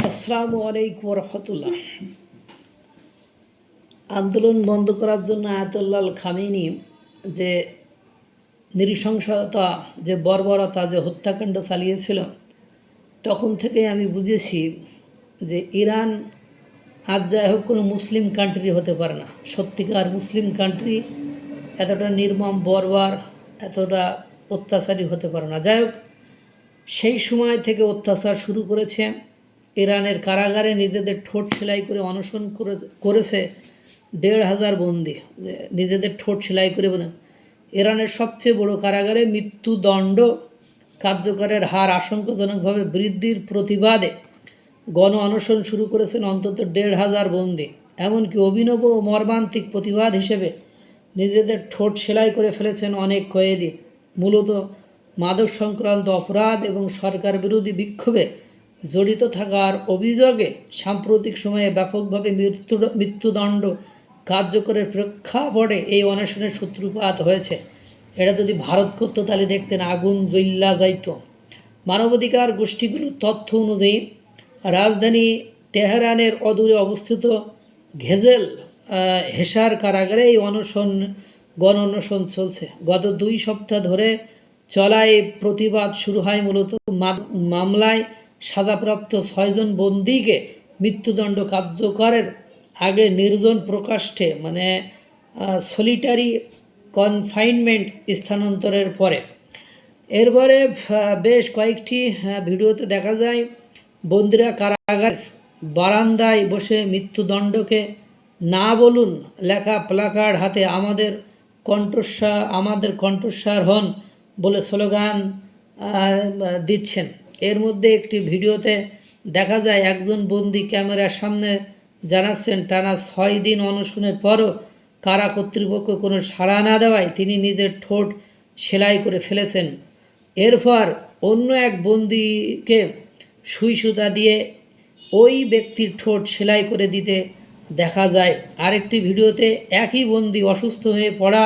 আসসালামু আলাইকুম রহমতুল্লাহ। আন্দোলন বন্ধ করার জন্য আয়াতুল্লাহ খামেনি যে নৃশংসতা, যে বর্বরতা, যে হত্যাকাণ্ড চালিয়েছিল, তখন থেকেই আমি বুঝেছি যে ইরান আজ যাই হোক কোনো মুসলিম কান্ট্রি হতে পারে না। সত্যিকার মুসলিম কান্ট্রি এতটা নির্মম, বর্বর, এতটা অত্যাচারী হতে পারে না। যাই হোক, সেই সময় থেকে অত্যাচার শুরু করেছে। ইরানের কারাগারে নিজেদের ঠোঁট সেলাই করে অনশন করেছে ১,৫০০ বন্দী, নিজেদের ঠোঁট সেলাই করে। ইরানের সবচেয়ে বড় কারাগারে মৃত্যুদণ্ড কার্যকরের হার আশঙ্কাজনকভাবে বৃদ্ধির প্রতিবাদে গণ অনশন শুরু করেছেন অন্তত ১,৫০০ বন্দী। এমনকি অভিনব ও মর্মান্তিক প্রতিবাদ হিসেবে নিজেদের ঠোঁট সেলাই করে ফেলেছেন অনেক কয়েদি। মূলত মাদক সংক্রান্ত অপরাধ এবং সরকার বিরোধী বিক্ষোভে জড়িত থাকার অভিযোগে সাম্প্রতিক সময়ে ব্যাপকভাবে মৃত্যুদণ্ড কার্যকরের প্রেক্ষাপটে এই অনশনের সূত্রপাত হয়েছে। এটা যদি ভারত করতো তাহলে দেখতেন আগুন জ্বল্লা যাইত। মানবাধিকার গোষ্ঠীগুলোর তথ্য অনুযায়ী রাজধানী তেহরানের অদূরে অবস্থিত ঘেজেল হেসার কারাগারে এই গণ অনশন চলছে। গত ২ সপ্তাহ ধরে চলা এই প্রতিবাদ শুরু হয় মূলত মামলায় সাজাপ্রাপ্ত ৬ জন বন্দীকে মৃত্যুদণ্ড কার্যকরের আগে নির্জন প্রকাশ্যে সলিটারি কনফাইনমেন্ট স্থানান্তরের পরে। এরপরে বেশ কয়েকটি ভিডিওতে দেখা যায় বন্দীরা কারাগার বারান্দায় বসে মৃত্যুদণ্ডকে না বলুন লেখা প্লাকার্ড হাতে আমাদের কণ্ঠস্বর হন বলে স্লোগান দিচ্ছেন। এর মধ্যে একটি ভিডিওতে দেখা যায় একজন বন্দী ক্যামেরার সামনে জানাচ্ছেন টানা ৬ দিন অনশনের পরও কারা কর্তৃপক্ষ কোনো সাড়া না দেওয়ায় তিনি নিজের ঠোঁট সেলাই করে ফেলেছেন। এরপর অন্য এক বন্দীকে সুই সুতা দিয়ে ওই ব্যক্তির ঠোঁট সেলাই করে দিতে দেখা যায়। আরেকটি ভিডিওতে একই বন্দী অসুস্থ হয়ে পড়া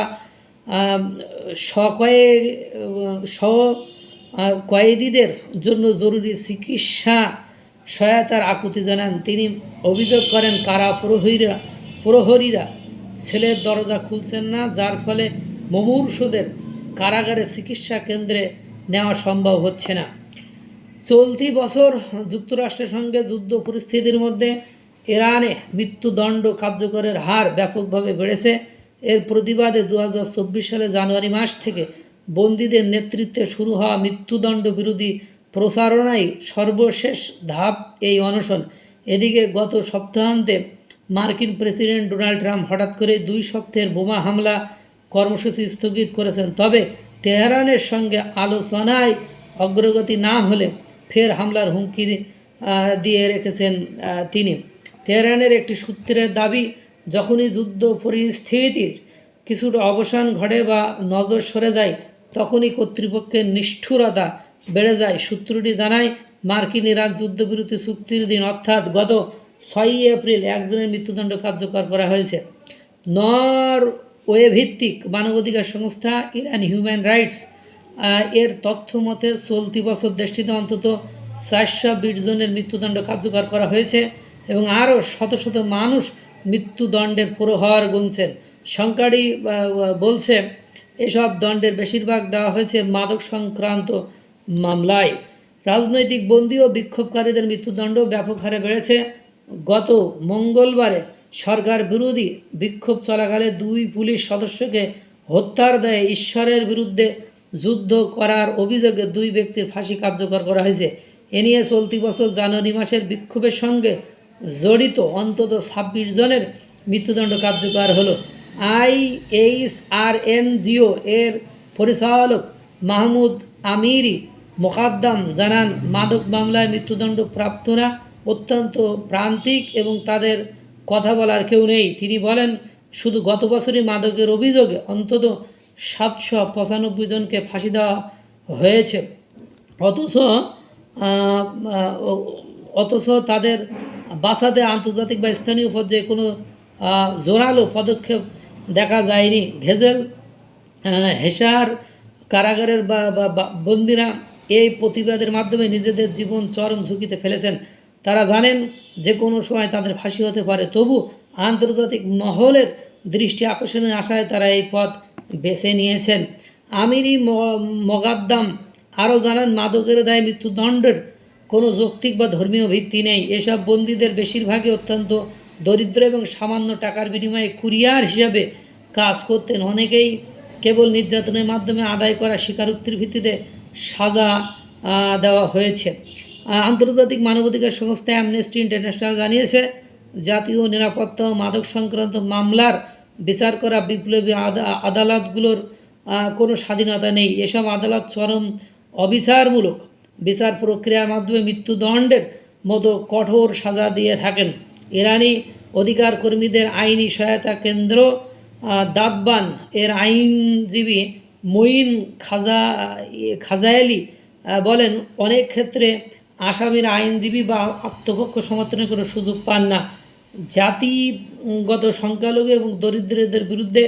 কয়েদিদের জন্য জরুরি চিকিৎসা সহায়তার আকুতি জানান তিনি। অভিযোগ করেন কারা প্রহরীরা ছেলের দরজা খুলছেন না, যার ফলে মুমূর্ষুদের কারাগারে চিকিৎসা কেন্দ্রে নেওয়া সম্ভব হচ্ছে না। চলতি বছর যুক্তরাষ্ট্রের সঙ্গে যুদ্ধ পরিস্থিতির মধ্যে ইরানে মৃত্যুদণ্ড কার্যকরের হার ব্যাপকভাবে বেড়েছে। এর প্রতিবাদে ২০২৪ সালে জানুয়ারি মাস থেকে বন্দীদের নেতৃত্বে শুরু হওয়া মৃত্যুদণ্ড বিরোধী প্রচারণায় সর্বশেষ ধাপ এই অনশন। এদিকে গত সপ্তাহান্তে মার্কিন প্রেসিডেন্ট ডোনাল্ড ট্রাম্প হঠাৎ করে ২ সপ্তাহের বোমা হামলা কর্মসূচি স্থগিত করেছেন। তবে তেহরানের সঙ্গে আলোচনায় অগ্রগতি না হলে ফের হামলার হুমকি দিয়ে রেখেছেন তিনি। তেহরানের একটি সূত্রের দাবি, যখনই যুদ্ধ পরিস্থিতির কিছুটা অবসান ঘটে বা নজর সরে যায় তখনই কর্তৃপক্ষের নিষ্ঠুরতা বেড়ে যায়। সূত্রটি জানায়, মার্কিন ইরান যুদ্ধবিরতি চুক্তির দিন অর্থাৎ গত ৬ই এপ্রিল একজনের মৃত্যুদণ্ড কার্যকর করা হয়েছে। নরওয়ে ভিত্তিক মানবাধিকার সংস্থা ইরান হিউম্যান রাইটস এর তথ্য মতে চলতি বছর দেশটিতে অন্তত ৪২০ জনের মৃত্যুদণ্ড কার্যকর করা হয়েছে এবং আরও শত শত মানুষ মৃত্যুদণ্ডের প্রহর গুনছেন। সংখ্যাটি বলছে এসব দণ্ডের বেশিরভাগ দেওয়া হয়েছে মাদক সংক্রান্ত মামলায়। রাজনৈতিক বন্দী ও বিক্ষোভকারীদের মৃত্যুদণ্ড ব্যাপক হারে বেড়েছে। গত মঙ্গলবারে সরকার বিরোধী বিক্ষোভ চলাকালে ২ পুলিশ সদস্যকে হত্যার দায়ে ঈশ্বরের বিরুদ্ধে যুদ্ধ করার অভিযোগে ২ ব্যক্তির ফাঁসি কার্যকর করা হয়েছে। এ নিয়ে চলতি বছর জানুয়ারি মাসের বিক্ষোভের সঙ্গে জড়িত অন্তত ২৬ জনের মৃত্যুদণ্ড কার্যকর হলো। IHRNGO এর পরিচালক মাহমুদ আমিরি মোকাদ্দাম জানান, মাদক মামলায় মৃত্যুদণ্ড প্রাপ্তরা অত্যন্ত প্রান্তিক এবং তাদের কথা বলার কেউ নেই। তিনি বলেন, শুধু গত বছরই মাদকের অভিযোগে অন্তত ৭৯৫ জনকে ফাঁসি দেওয়া হয়েছে। অথচ তাদের বাঁচাতে আন্তর্জাতিক বা স্থানীয় পর্যায়ে কোনো জোরালো পদক্ষেপ দেখা যায়নি। ঘেজেল হেসার কারাগারের বন্দীরা এই প্রতিবাদের মাধ্যমে নিজেদের জীবন চরম ঝুঁকিতে ফেলেছেন। তারা জানেন যে কোনো সময় তাদের ফাঁসি হতে পারে, তবু আন্তর্জাতিক মহলের দৃষ্টি আকর্ষণের আশায় তারা এই পথ বেছে নিয়েছেন। আমিরি মোগাদ্দাম আরও জানান, মাদকের দায়ে মৃত্যুদণ্ডের কোনো যৌক্তিক বা ধর্মীয় ভিত্তি নেই। এসব বন্দীদের বেশিরভাগই অত্যন্ত দরিদ্র এবং সামান্য টাকার বিনিময়ে কুরিয়ার হিসাবে কাজ করতেন। অনেকেই কেবল নির্যাতনের মাধ্যমে আদায় করা স্বীকারোক্তির ভিত্তিতে সাজা দেওয়া হয়েছে। আন্তর্জাতিক মানবাধিকার সংস্থা অ্যামনেস্টি ইন্টারন্যাশনাল জানিয়েছে, জাতীয় নিরাপত্তা ও মাদক সংক্রান্ত মামলার বিচার করা বিপ্লবী আদালতগুলোর কোনো স্বাধীনতা নেই। এসব আদালত চরম অবিচারমূলক বিচার প্রক্রিয়ার মাধ্যমে মৃত্যুদণ্ডের মতো কঠোর সাজা দিয়ে থাকেন। ইরানি অধিকার কর্মীদের আইনি সহায়তা কেন্দ্র দাদবান এর আইনজীবী মঈন খাজায়েলি বলেন, অনেক ক্ষেত্রে আসামির আইনজীবী বা আত্মপক্ষ সমর্থনের কোনো সুযোগ পান না। জাতিগত সংখ্যালঘু এবং দরিদ্রদের বিরুদ্ধে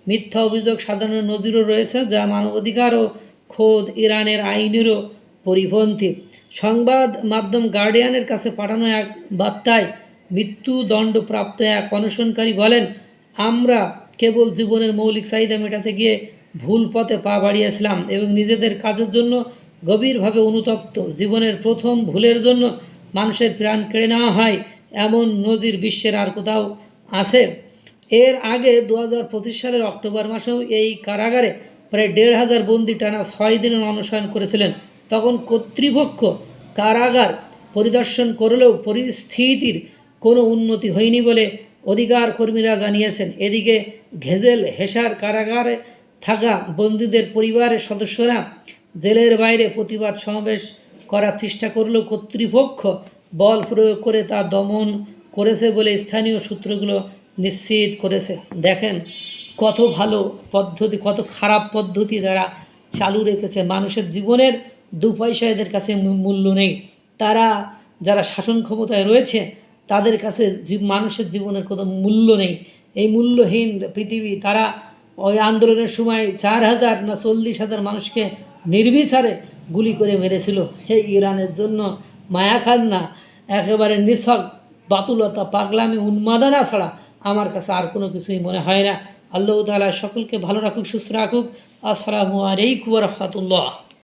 মিথ্যা অভিযোগ সাধারণ নজিরও রয়েছে, যা মানবাধিকার ও খোদ ইরানের আইনেরও পরিপন্থী। সংবাদ মাধ্যম গার্ডিয়ানের কাছে পাঠানো এক বার্তায় মৃত্যুদণ্ডপ্রাপ্ত এক অনশনকারী বলেন, আমরা কেবল জীবনের মৌলিক চাহিদা মেটাতে গিয়ে ভুল পথে পা বাড়িয়েছিলাম এবং নিজেদের কাজের জন্য গভীরভাবে অনুতপ্ত। জীবনের প্রথম ভুলের জন্য মানুষের প্রাণ কেড়ে নেওয়া হয়, এমন নজির বিশ্বের আর কোথাও আছে? এর আগে 2025 সালের অক্টোবর মাসেও এই কারাগারে প্রায় 1,500 বন্দী টানা 6 দিনের অনশন করেছিলেন। তখন কর্তৃপক্ষ কারাগার পরিদর্শন করলেও পরিস্থিতির কোনো উন্নতি হয়নি বলে অধিকার কর্মীরা জানিয়েছেন। এদিকে ঘেজেল হেসার কারাগারে থাকা বন্দীদের পরিবারের সদস্যরা জেলের বাইরে প্রতিবাদ সমাবেশ করার চেষ্টা করলেও কর্তৃপক্ষ বল প্রয়োগ করে তা দমন করেছে বলে স্থানীয় সূত্রগুলো নিশ্চিত করেছে। দেখেন কত ভালো পদ্ধতি, কত খারাপ পদ্ধতি তারা চালু রেখেছে। মানুষের জীবনের 2 পয়সা এদের কাছে মূল্য নেই। তারা যারা শাসন ক্ষমতায় রয়েছে তাদের কাছে মানুষের জীবনের কোনো মূল্য নেই। এই মূল্যহীন পৃথিবী তারা ওই আন্দোলনের সময় 4,000 না 40,000 মানুষকে নির্বিচারে গুলি করে মেরেছিল। এই ইরানের জন্য মায়া খান না, একেবারে নিছক বাতুলতা, পাগলামি, উন্মাদনা ছাড়া আমার কাছে আর কোনো কিছুই মনে হয় না। আল্লাহ তাআলা সকলকে ভালো রাখুক, সুস্থ রাখুক। আসসালামু আলাইকুম ওয়া রাহমাতুল্লাহ।